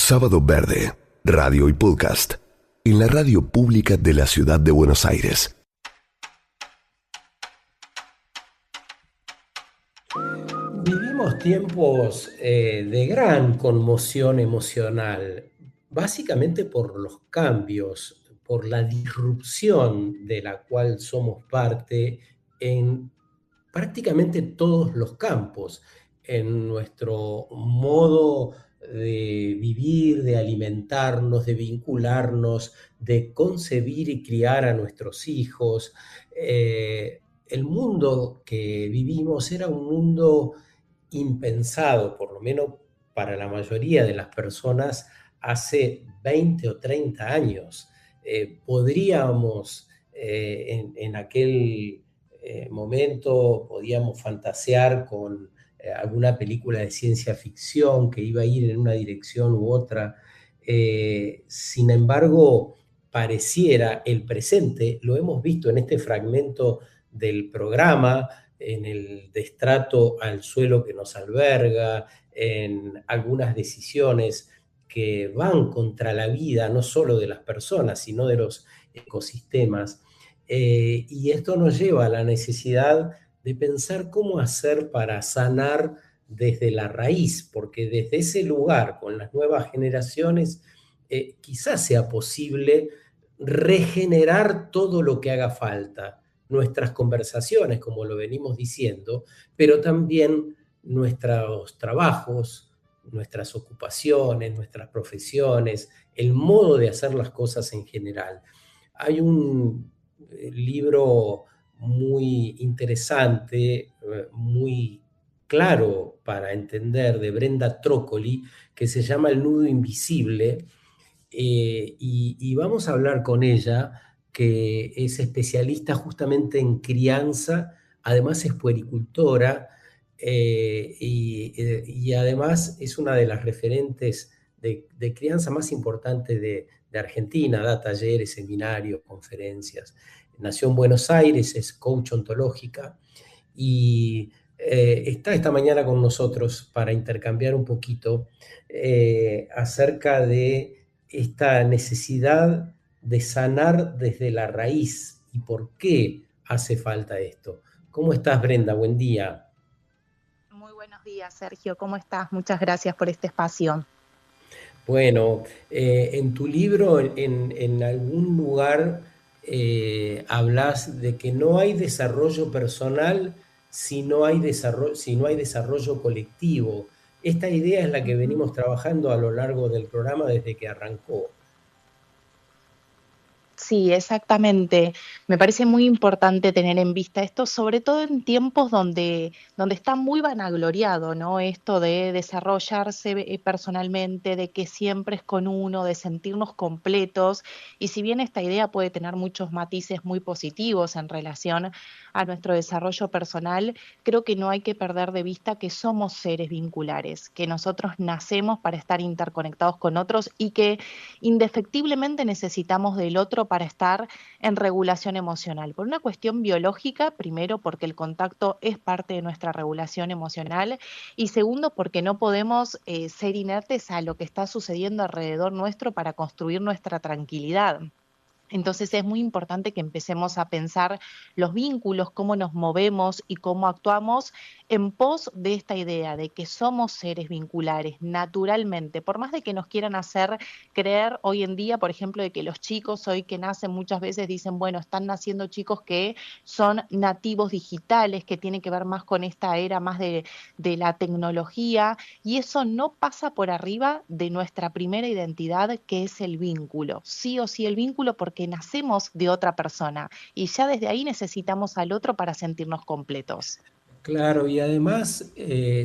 Sábado Verde, radio y podcast, en la radio pública de la Ciudad de Buenos Aires. Vivimos tiempos de gran conmoción emocional, básicamente por los cambios, por la disrupción de la cual somos parte en prácticamente todos los campos, en nuestro modo de vivir, de alimentarnos, de vincularnos, de concebir y criar a nuestros hijos. El mundo que vivimos era un mundo impensado, por lo menos para la mayoría de las personas, hace 20 o 30 años. Podríamos, en aquel momento, podíamos fantasear con alguna película de ciencia ficción que iba a ir en una dirección u otra. Sin embargo, pareciera el presente, lo hemos visto en este fragmento del programa, en el destrato al suelo que nos alberga, en algunas decisiones que van contra la vida, no solo de las personas, sino de los ecosistemas. Y esto nos lleva a la necesidad de pensar cómo hacer para sanar desde la raíz, porque desde ese lugar, con las nuevas generaciones, quizás sea posible regenerar todo lo que haga falta, nuestras conversaciones, como lo venimos diciendo, pero también nuestros trabajos, nuestras ocupaciones, nuestras profesiones, el modo de hacer las cosas en general. Hay un libro muy interesante, muy claro para entender, de Brenda Trócoli, que se llama El nudo invisible, y vamos a hablar con ella, que es especialista justamente en crianza, además es puericultora, y además es una de las referentes de crianza más importantes de Argentina, da talleres, seminarios, conferencias. Nació en Buenos Aires, es coach ontológica y está esta mañana con nosotros para intercambiar un poquito acerca de esta necesidad de sanar desde la raíz y por qué hace falta esto. ¿Cómo estás, Brenda? Buen día. Muy buenos días, Sergio. ¿Cómo estás? Muchas gracias por este espacio. Bueno, en tu libro, en algún lugar, hablas de que no hay desarrollo personal si no hay desarrollo colectivo. Esta idea es la que venimos trabajando a lo largo del programa desde que arrancó. Sí, exactamente. Me parece muy importante tener en vista esto, sobre todo en tiempos donde está muy vanagloriado, ¿no? Esto de desarrollarse personalmente, de que siempre es con uno, de sentirnos completos. Y si bien esta idea puede tener muchos matices muy positivos en relación a nuestro desarrollo personal, creo que no hay que perder de vista que somos seres vinculares, que nosotros nacemos para estar interconectados con otros y que indefectiblemente necesitamos del otro para estar en regulación emocional. Por una cuestión biológica, primero porque el contacto es parte de nuestra regulación emocional y segundo porque no podemos ser inertes a lo que está sucediendo alrededor nuestro para construir nuestra tranquilidad. Entonces es muy importante que empecemos a pensar los vínculos, cómo nos movemos y cómo actuamos en pos de esta idea de que somos seres vinculares naturalmente, por más de que nos quieran hacer creer hoy en día, por ejemplo, de que los chicos hoy que nacen muchas veces dicen, bueno, están naciendo chicos que son nativos digitales, que tienen que ver más con esta era más de la tecnología, y eso no pasa por arriba de nuestra primera identidad, que es el vínculo. Sí o sí el vínculo porque nacemos de otra persona y ya desde ahí necesitamos al otro para sentirnos completos. Claro, y además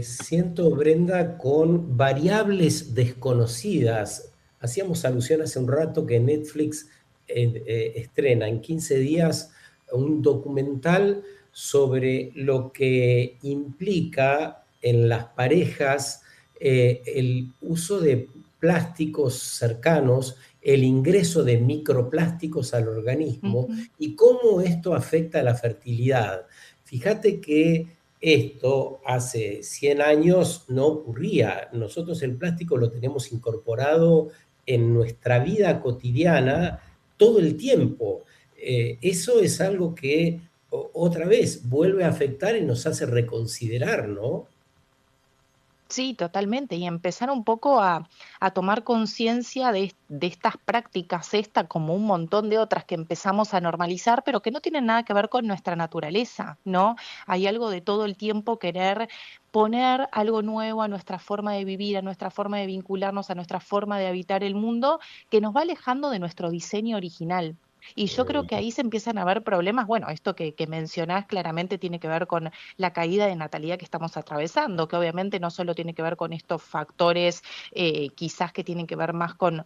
siento, Brenda, con variables desconocidas. Hacíamos alusión hace un rato que Netflix estrena en 15 días un documental sobre lo que implica en las parejas el uso de plásticos cercanos, el ingreso de microplásticos al organismo Ujú. y cómo esto afecta a la fertilidad. Fíjate que Esto hace 100 años no ocurría. Nosotros el plástico lo tenemos incorporado en nuestra vida cotidiana todo el tiempo. Eso es algo que otra vez vuelve a afectar y nos hace reconsiderar, ¿no? Sí, totalmente. Y empezar un poco a tomar conciencia de estas prácticas, esta como un montón de otras que empezamos a normalizar, pero que no tienen nada que ver con nuestra naturaleza, ¿no? Hay algo de todo el tiempo querer poner algo nuevo a nuestra forma de vivir, a nuestra forma de vincularnos, a nuestra forma de habitar el mundo, que nos va alejando de nuestro diseño original. Y yo creo que ahí se empiezan a ver problemas. Bueno, esto que mencionás claramente tiene que ver con la caída de natalidad que estamos atravesando, que obviamente no solo tiene que ver con estos factores quizás que tienen que ver más con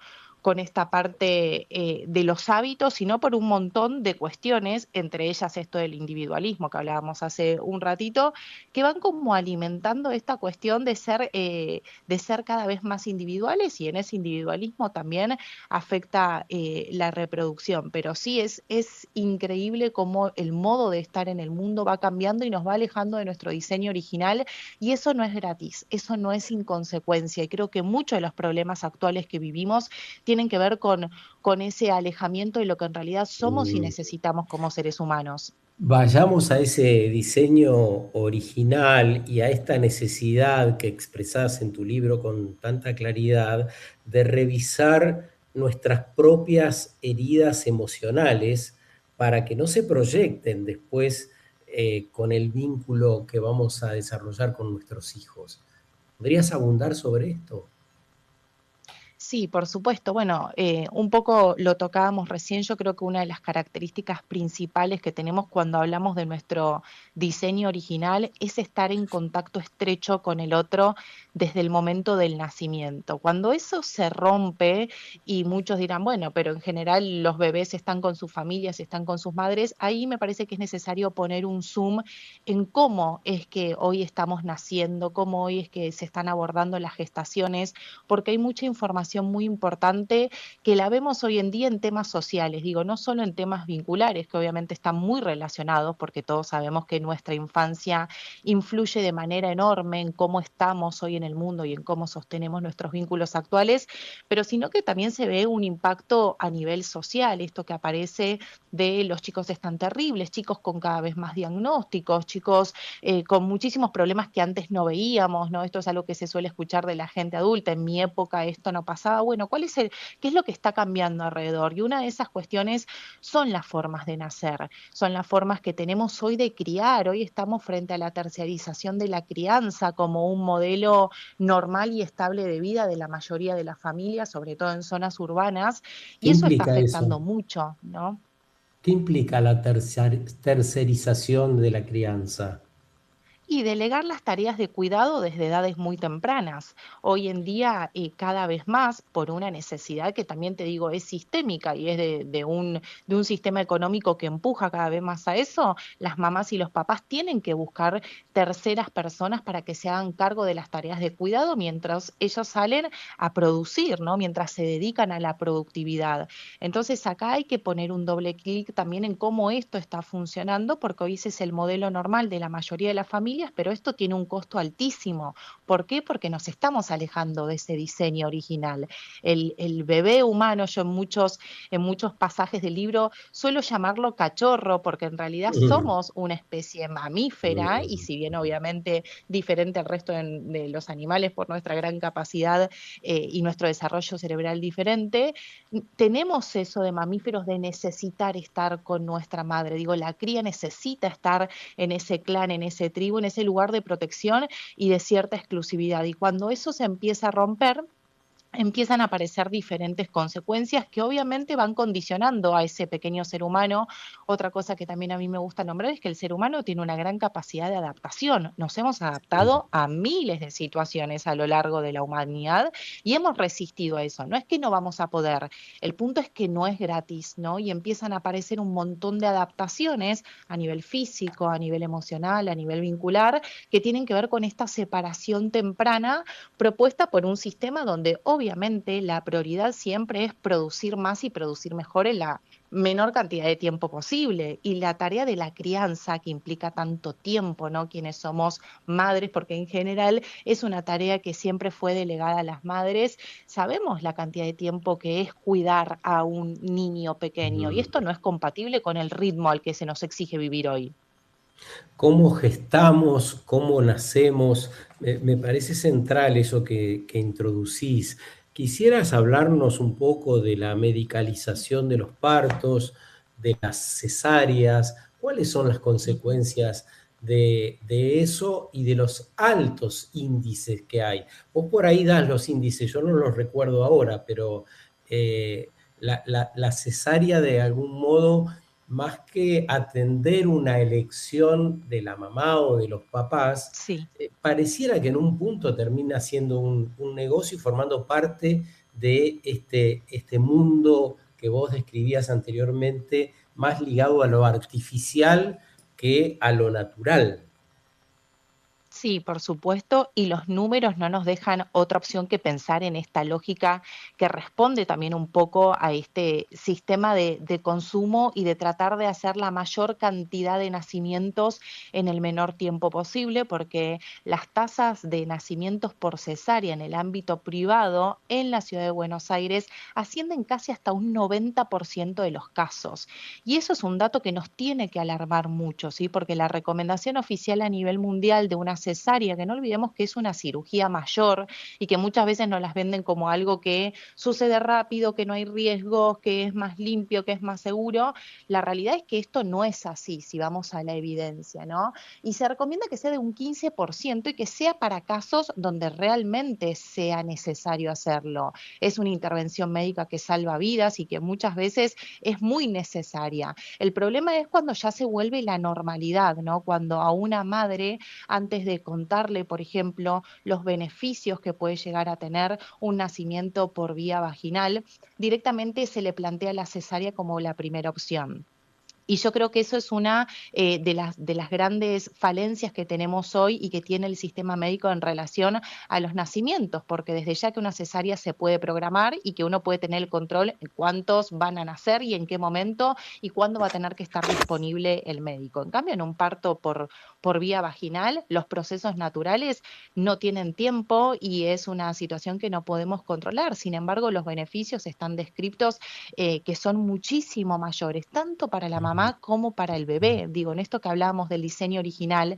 esta parte de los hábitos, sino por un montón de cuestiones, entre ellas esto del individualismo que hablábamos hace un ratito, que van como alimentando esta cuestión de ser cada vez más individuales y en ese individualismo también afecta la reproducción. Pero sí es increíble cómo el modo de estar en el mundo va cambiando y nos va alejando de nuestro diseño original y eso no es gratis, eso no es inconsecuencia. Y creo que muchos de los problemas actuales que vivimos tienen que ver con ese alejamiento de lo que en realidad somos y Mm. necesitamos como seres humanos. Vayamos a ese diseño original y a esta necesidad que expresás en tu libro con tanta claridad de revisar nuestras propias heridas emocionales para que no se proyecten después con el vínculo que vamos a desarrollar con nuestros hijos. ¿Podrías abundar sobre esto? Sí, por supuesto. Bueno, un poco lo tocábamos recién. Yo creo que una de las características principales que tenemos cuando hablamos de nuestro diseño original es estar en contacto estrecho con el otro desde el momento del nacimiento. Cuando eso se rompe, y muchos dirán, bueno, pero en general los bebés están con sus familias, están con sus madres, ahí me parece que es necesario poner un zoom en cómo es que hoy estamos naciendo, cómo hoy es que se están abordando las gestaciones porque hay mucha información muy importante que la vemos hoy en día en temas sociales, digo, no solo en temas vinculares, que obviamente están muy relacionados, porque todos sabemos que nuestra infancia influye de manera enorme en cómo estamos hoy en el mundo y en cómo sostenemos nuestros vínculos actuales, pero sino que también se ve un impacto a nivel social, esto que aparece de los chicos están terribles, chicos con cada vez más diagnósticos, chicos con muchísimos problemas que antes no veíamos, ¿no? Esto es algo que se suele escuchar de la gente adulta. En mi época esto no pasaba. Bueno, qué es lo que está cambiando alrededor? Y una de esas cuestiones son las formas de nacer, son las formas que tenemos hoy de criar. Hoy estamos frente a la terciarización de la crianza como un modelo normal y estable de vida de la mayoría de las familias, sobre todo en zonas urbanas, ¿Qué y eso está implica afectando eso? mucho, ¿no? ¿Qué implica la tercerización de la crianza? Y delegar las tareas de cuidado desde edades muy tempranas. Hoy en día, cada vez más, por una necesidad que también te digo es sistémica y es de un sistema económico que empuja cada vez más a eso, las mamás y los papás tienen que buscar terceras personas para que se hagan cargo de las tareas de cuidado mientras ellos salen a producir, ¿no? Mientras se dedican a la productividad. Entonces acá hay que poner un doble clic también en cómo esto está funcionando, porque hoy ese es el modelo normal de la mayoría de las familias, pero esto tiene un costo altísimo. ¿Por qué? Porque nos estamos alejando de ese diseño original. El bebé humano, yo en muchos pasajes del libro suelo llamarlo cachorro, porque en realidad Mm, somos una especie mamífera, y mm. si bien obviamente diferente al resto de los animales por nuestra gran capacidad y nuestro desarrollo cerebral diferente, tenemos eso de mamíferos de necesitar estar con nuestra madre. Digo, la cría necesita estar en ese clan, en ese tribu, en ese lugar de protección y de cierta exclusividad. Y cuando eso se empieza a romper, empiezan a aparecer diferentes consecuencias que obviamente van condicionando a ese pequeño ser humano. Otra cosa que también a mí me gusta nombrar es que el ser humano tiene una gran capacidad de adaptación. Nos hemos adaptado a miles de situaciones a lo largo de la humanidad y hemos resistido a eso. No es que no vamos a poder, el punto es que no es gratis, ¿no? Y empiezan a aparecer un montón de adaptaciones a nivel físico, a nivel emocional, a nivel vincular, que tienen que ver con esta separación temprana propuesta por un sistema donde obviamente obviamente la prioridad siempre es producir más y producir mejor en la menor cantidad de tiempo posible. Y la tarea de la crianza, que implica tanto tiempo, ¿no? Quienes somos madres, porque en general es una tarea que siempre fue delegada a las madres, sabemos la cantidad de tiempo que es cuidar a un niño pequeño, y Mm. esto no es compatible con el ritmo al que se nos exige vivir hoy. Cómo gestamos, cómo nacemos. Me parece central eso que introducís. ¿Quisieras hablarnos un poco de la medicalización de los partos, de las cesáreas? ¿Cuáles son las Ujú. consecuencias de eso y de los altos índices que hay? Vos por ahí das los índices, yo no los recuerdo ahora, pero la cesárea de algún modo, más que atender una elección de la mamá o de los papás, Sí. pareciera que en un punto termina siendo un negocio y formando parte de este mundo que vos describías anteriormente, más ligado a lo artificial que a lo natural. Sí, por supuesto, y los números no nos dejan otra opción que pensar en esta lógica que responde también un poco a este sistema de consumo y de tratar de hacer la mayor cantidad de nacimientos en el menor tiempo posible, porque las tasas de nacimientos por cesárea en el ámbito privado en la ciudad de Buenos Aires ascienden casi hasta un 90% de los casos. Y eso es un dato que nos tiene que alarmar mucho, ¿sí? Porque la recomendación oficial a nivel mundial de una cesárea, que no olvidemos que es una cirugía mayor y que muchas veces nos las venden como algo que sucede rápido, que no hay riesgos, que es más limpio, que es más seguro, la realidad es que esto no es así si vamos a la evidencia, ¿no? Y se recomienda que sea de un 15% y que sea para casos donde realmente sea necesario hacerlo. Es una intervención médica que salva vidas y que muchas veces es muy necesaria. El problema es cuando ya se vuelve la normalidad, ¿no? Cuando a una madre, antes de contarle, por ejemplo, los beneficios que puede llegar a tener un nacimiento por vía vaginal, directamente se le plantea la cesárea como la primera opción. Y yo creo que eso es una de las grandes falencias que tenemos hoy y que tiene el sistema médico en relación a los nacimientos, porque desde ya que una cesárea se puede programar y que uno puede tener el control en cuántos van a nacer y en qué momento y cuándo va a tener que estar disponible el médico. En cambio, en un parto por vía vaginal, los procesos naturales no tienen tiempo y es una situación que no podemos controlar. Sin embargo, los beneficios están descritos que son muchísimo mayores, tanto para la mamá como para el bebé. Digo, en esto que hablábamos del diseño original,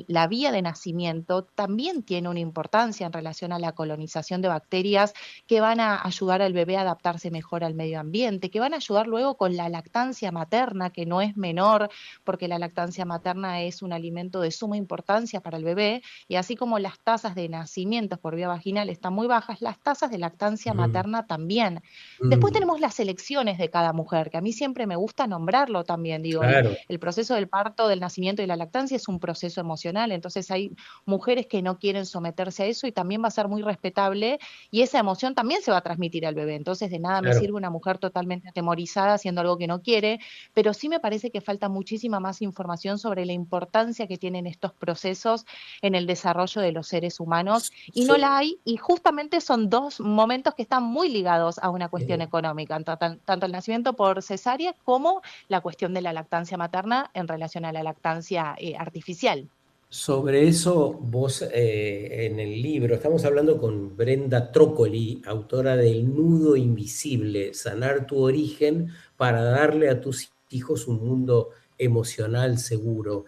la vía de nacimiento también tiene una importancia en relación a la colonización de bacterias que van a ayudar al bebé a adaptarse mejor al medio ambiente, que van a ayudar luego con la lactancia materna, que no es menor, porque la lactancia materna es un alimento de suma importancia para el bebé, y así como las tasas de nacimientos por vía vaginal están muy bajas, las tasas de lactancia Mm, materna también. Después mm, tenemos las elecciones de cada mujer, que a mí siempre me gusta nombrarlo también. Digo, claro. el proceso del parto, del nacimiento y la lactancia es un proceso emocional, entonces hay mujeres que no quieren someterse a eso y también va a ser muy respetable y esa emoción también se va a transmitir al bebé. Entonces de nada me Claro. sirve una mujer totalmente atemorizada haciendo algo que no quiere, pero sí me parece que falta muchísima más información sobre la importancia que tienen estos procesos en el desarrollo de los seres humanos y no So- la hay, y justamente son dos momentos que están muy ligados a una cuestión eh, económica, tanto el nacimiento por cesárea como la cuestión de la lactancia materna en relación a la lactancia artificial. Sobre eso, vos en el libro, estamos hablando con Brenda Trócoli, autora del Nudo Invisible, Sanar tu origen para darle a tus hijos un mundo emocional seguro.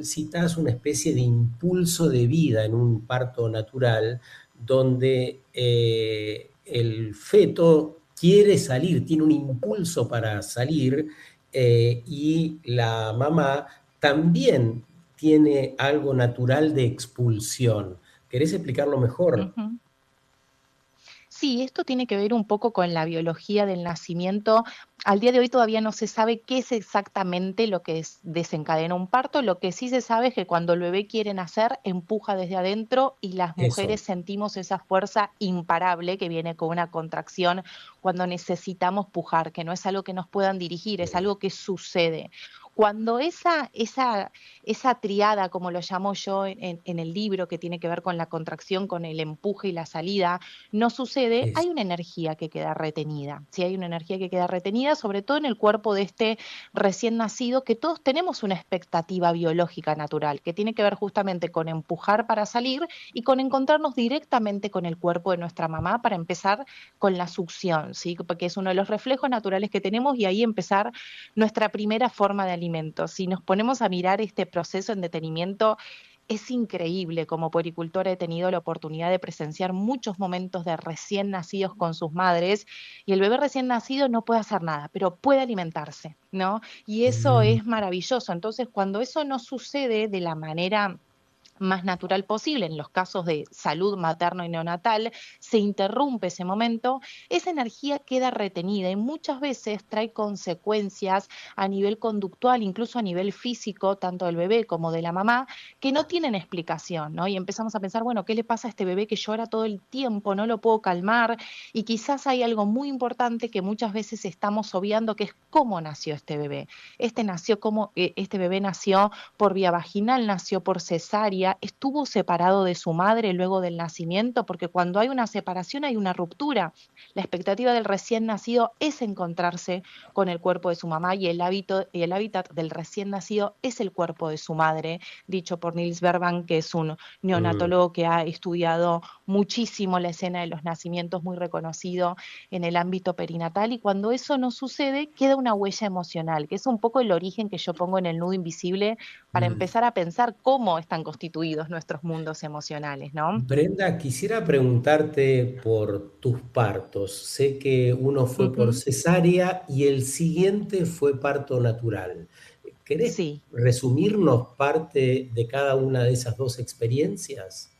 Citás una especie de impulso de vida en un parto natural donde el feto quiere salir, tiene un impulso para salir, y la mamá también tiene algo natural de expulsión. ¿Querés explicarlo mejor? Ujú. Sí, esto tiene que ver un poco con la biología del nacimiento. Al día de hoy todavía no se sabe qué es exactamente lo que desencadena un parto. Lo que sí se sabe es que cuando el bebé quiere nacer, empuja desde adentro y las Eso. mujeres sentimos esa fuerza imparable que viene con una contracción cuando necesitamos pujar, que no es algo que nos puedan dirigir, es algo que sucede. Cuando esa triada, como lo llamo yo en el libro, que tiene que ver con la contracción, con el empuje y la salida, no sucede, Es, hay una energía que queda retenida. Sí, hay una energía que queda retenida, sobre todo en el cuerpo de este recién nacido, que todos tenemos una expectativa biológica natural, que tiene que ver justamente con empujar para salir y con encontrarnos directamente con el cuerpo de nuestra mamá para empezar con la succión, ¿sí? Porque es uno de los reflejos naturales que tenemos y ahí empezar nuestra primera forma de alimento. Si nos ponemos a mirar este proceso en detenimiento, es increíble. Como puericultora he tenido la oportunidad de presenciar muchos momentos de recién nacidos con sus madres y el bebé recién nacido no puede hacer nada, pero puede alimentarse, ¿no? Y eso mm, es maravilloso. Entonces, cuando eso no sucede de la manera más natural posible, en los casos de salud materno y neonatal, se interrumpe ese momento, esa energía queda retenida y muchas veces trae consecuencias a nivel conductual, incluso a nivel físico, tanto del bebé como de la mamá, que no tienen explicación, ¿no? Y empezamos a pensar, bueno, ¿qué le pasa a este bebé que llora todo el tiempo? No lo puedo calmar. Y quizás hay algo muy importante que muchas veces estamos obviando, que es cómo nació este bebé. Este bebé nació por vía vaginal, nació por cesárea, estuvo separado de su madre luego del nacimiento, porque cuando hay una separación hay una ruptura. La expectativa del recién nacido es encontrarse con el cuerpo de su mamá y el hábitat del recién nacido es el cuerpo de su madre, dicho por Niels Bergman, que es un mm. neonatólogo que ha estudiado muchísimo la escena de los nacimientos, muy reconocido en el ámbito perinatal, y cuando eso no sucede, queda una huella emocional, que es un poco el origen que yo pongo en el nudo invisible para Mm. empezar a pensar cómo están constituidos nuestros mundos emocionales, ¿no? Brenda, quisiera preguntarte por tus partos. Sé que uno fue por Ujú. cesárea y el siguiente fue parto natural. ¿Querés Sí. resumirnos parte de cada una de esas dos experiencias?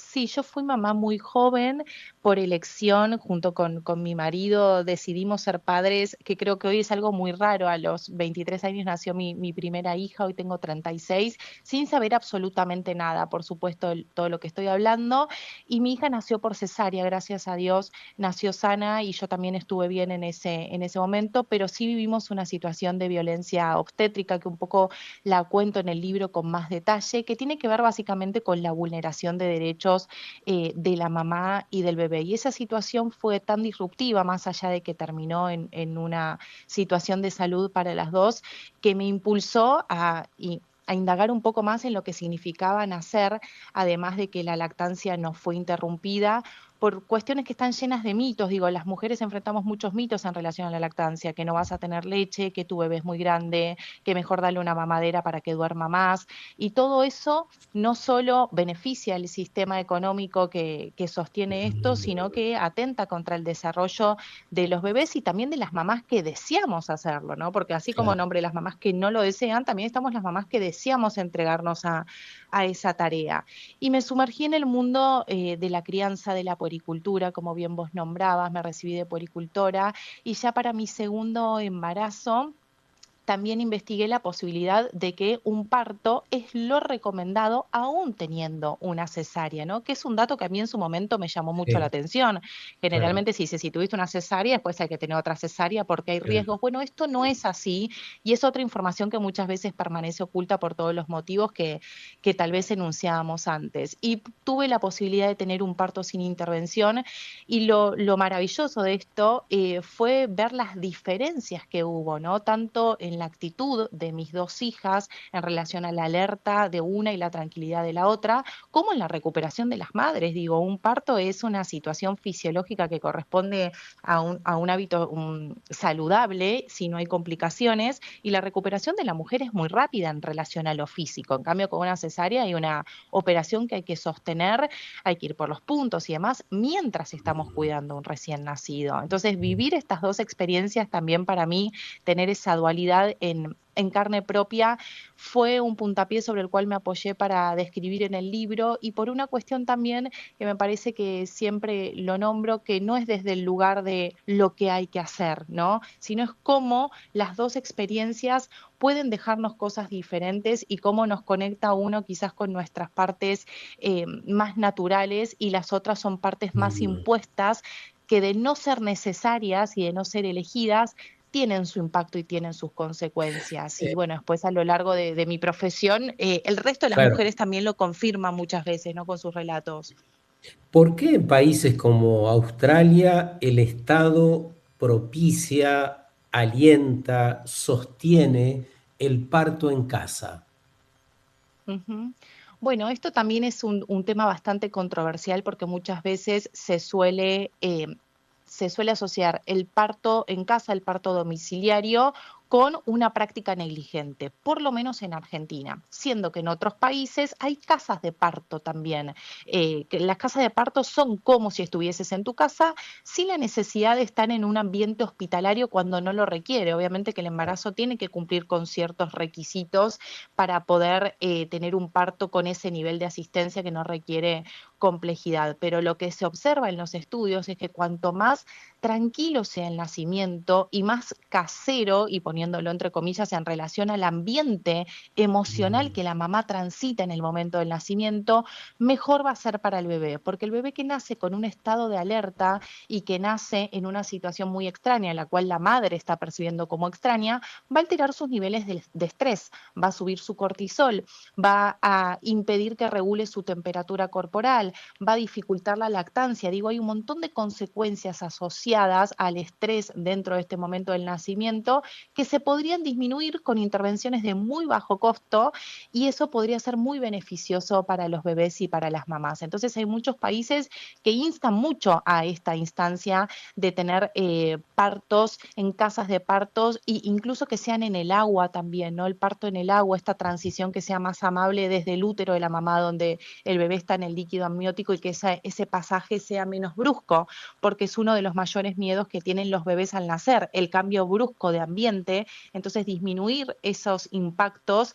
Sí, yo fui mamá muy joven por elección, junto con mi marido decidimos ser padres, que creo que hoy es algo muy raro. A los 23 años nació mi primera hija, hoy tengo 36, sin saber absolutamente nada, por supuesto, todo lo que estoy hablando. Y mi hija nació por cesárea, gracias a Dios, nació sana y yo también estuve bien en ese momento, pero sí vivimos una situación de violencia obstétrica que un poco la cuento en el libro con más detalle, que tiene que ver básicamente con la vulneración de derechos de la mamá y del bebé. Y esa situación fue tan disruptiva, más allá de que terminó en una situación de salud para las dos, que me impulsó a indagar un poco más en lo que significaba nacer, además de que la lactancia no fue interrumpida por cuestiones que están llenas de mitos. Digo, las mujeres enfrentamos muchos mitos en relación a la lactancia, que no vas a tener leche, que tu bebé es muy grande, que mejor darle una mamadera para que duerma más. Y todo eso no solo beneficia al sistema económico que sostiene esto, sino que atenta contra el desarrollo de los bebés y también de las mamás que deseamos hacerlo, ¿no? Porque así como Claro. nombre las mamás que no lo desean, también estamos las mamás que deseamos entregarnos a esa tarea. Y me sumergí en el mundo de la crianza, de la puericultura, como bien vos nombrabas, me recibí de puericultora y ya para mi segundo embarazo también investigué la posibilidad de que un parto es lo recomendado aún teniendo una cesárea, ¿no? Que es un dato que a mí en su momento me llamó mucho la Sí, atención. claro, Generalmente se dice, si tuviste una cesárea, después hay que tener otra cesárea porque hay claro. riesgos. Bueno, esto no es así y es otra información que muchas veces permanece oculta por todos los motivos que tal vez enunciábamos antes. Y tuve la posibilidad de tener un parto sin intervención y lo maravilloso de esto fue ver las diferencias que hubo, ¿no? Tanto en la actitud de mis dos hijas en relación a la alerta de una y la tranquilidad de la otra, como en la recuperación de las madres. Digo, un parto es una situación fisiológica que corresponde a un hábito saludable si no hay complicaciones y la recuperación de la mujer es muy rápida en relación a lo físico. En cambio, con una cesárea hay una operación que hay que sostener, hay que ir por los puntos y demás mientras estamos cuidando a un recién nacido. Entonces, vivir estas dos experiencias también para mí, tener esa dualidad en carne propia, fue un puntapié sobre el cual me apoyé para describir en el libro y por una cuestión también que me parece que siempre lo nombro, que no es desde el lugar de lo que hay que hacer, ¿no? Sino es cómo las dos experiencias pueden dejarnos cosas diferentes y cómo nos conecta uno quizás con nuestras partes más naturales y las otras son partes más Mm, impuestas que de no ser necesarias y de no ser elegidas, tienen su impacto y tienen sus consecuencias. Y bueno, después a lo largo de mi profesión, el resto de las Claro. mujeres también lo confirman muchas veces, ¿no? Con sus relatos. ¿Por qué en países como Australia el Estado propicia, alienta, sostiene el parto en casa? Ujú. Bueno, esto también es un tema bastante controversial porque muchas veces se suele asociar el parto en casa, el parto domiciliario, con una práctica negligente, por lo menos en Argentina, siendo que en otros países hay casas de parto también. Que las casas de parto son como si estuvieses en tu casa, sin la necesidad de estar en un ambiente hospitalario cuando no lo requiere. Obviamente que el embarazo tiene que cumplir con ciertos requisitos para poder tener un parto con ese nivel de asistencia que no requiere complejidad. Pero lo que se observa en los estudios es que cuanto más tranquilo sea el nacimiento y más casero, y poniéndolo entre comillas, en relación al ambiente emocional Mm. que la mamá transita en el momento del nacimiento, mejor va a ser para el bebé, porque el bebé que nace con un estado de alerta y que nace en una situación muy extraña, la cual la madre está percibiendo como extraña, va a alterar sus niveles de estrés, va a subir su cortisol, va a impedir que regule su temperatura corporal, va a dificultar la lactancia. Digo, hay un montón de consecuencias asociadas al estrés dentro de este momento del nacimiento que se podrían disminuir con intervenciones de muy bajo costo y eso podría ser muy beneficioso para los bebés y para las mamás. Entonces hay muchos países que instan mucho a esta instancia de tener partos en casas de partos e incluso que sean en el agua también, ¿no? El parto en el agua, esta transición que sea más amable desde el útero de la mamá donde el bebé está en el líquido amniótico y que ese pasaje sea menos brusco, porque es uno de los mayores miedos que tienen los bebés al nacer, el cambio brusco de ambiente. Entonces disminuir esos impactos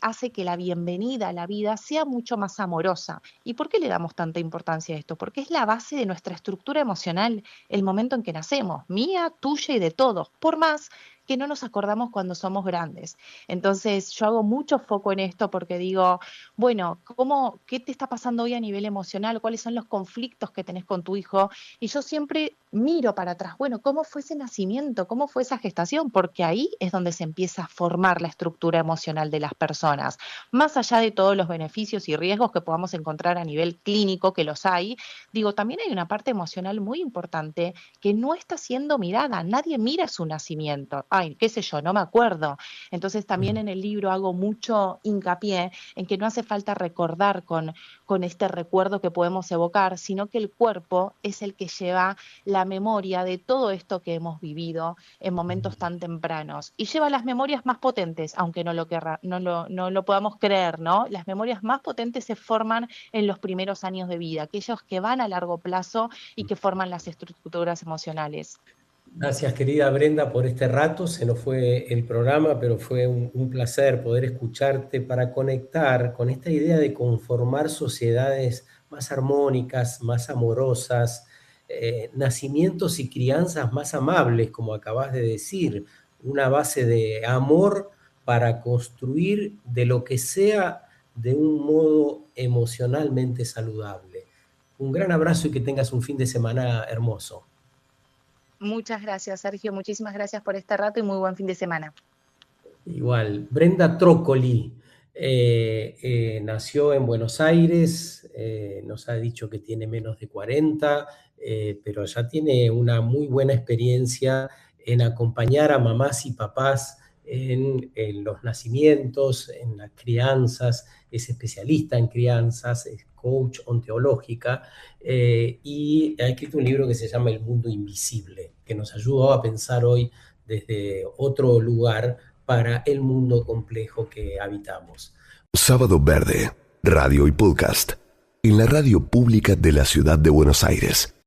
hace que la bienvenida a la vida sea mucho más amorosa. ¿Y por qué le damos tanta importancia a esto? Porque es la base de nuestra estructura emocional, el momento en que nacemos, mía, tuya y de todos, por más que no nos acordamos cuando somos grandes. Entonces yo hago mucho foco en esto porque digo, bueno, ¿qué te está pasando hoy a nivel emocional? ¿Cuáles son los conflictos que tenés con tu hijo? Y yo siempre miro para atrás, bueno, ¿cómo fue ese nacimiento? ¿Cómo fue esa gestación? Porque ahí es donde se empieza a formar la estructura emocional de las personas. Más allá de todos los beneficios y riesgos que podamos encontrar a nivel clínico, que los hay, digo, también hay una parte emocional muy importante que no está siendo mirada. Nadie mira su nacimiento. Ay, qué sé yo, no me acuerdo. Entonces también en el libro hago mucho hincapié en que no hace falta recordar con este recuerdo que podemos evocar, sino que el cuerpo es el que lleva la memoria de todo esto que hemos vivido en momentos tan tempranos y lleva las memorias más potentes, aunque no lo podamos creer, ¿no? Las memorias más potentes se forman en los primeros años de vida, aquellos que van a largo plazo y que forman las estructuras emocionales. Gracias, querida Brenda, por este rato. Se nos fue el programa, pero fue un placer poder escucharte para conectar con esta idea de conformar sociedades más armónicas, más amorosas, nacimientos y crianzas más amables, como acabas de decir, una base de amor para construir de lo que sea de un modo emocionalmente saludable. Un gran abrazo y que tengas un fin de semana hermoso. Muchas gracias, Sergio. Muchísimas gracias por este rato y muy buen fin de semana. Igual, Brenda Trócoli nació en Buenos Aires, nos ha dicho que tiene menos de 40, pero ya tiene una muy buena experiencia en acompañar a mamás y papás en los nacimientos, en las crianzas, es especialista en crianzas, es coach ontológica y ha escrito un libro que se llama El Mundo Invisible, que nos ayudó a pensar hoy desde otro lugar para el mundo complejo que habitamos. Sábado Verde, radio y podcast, en la radio pública de la ciudad de Buenos Aires.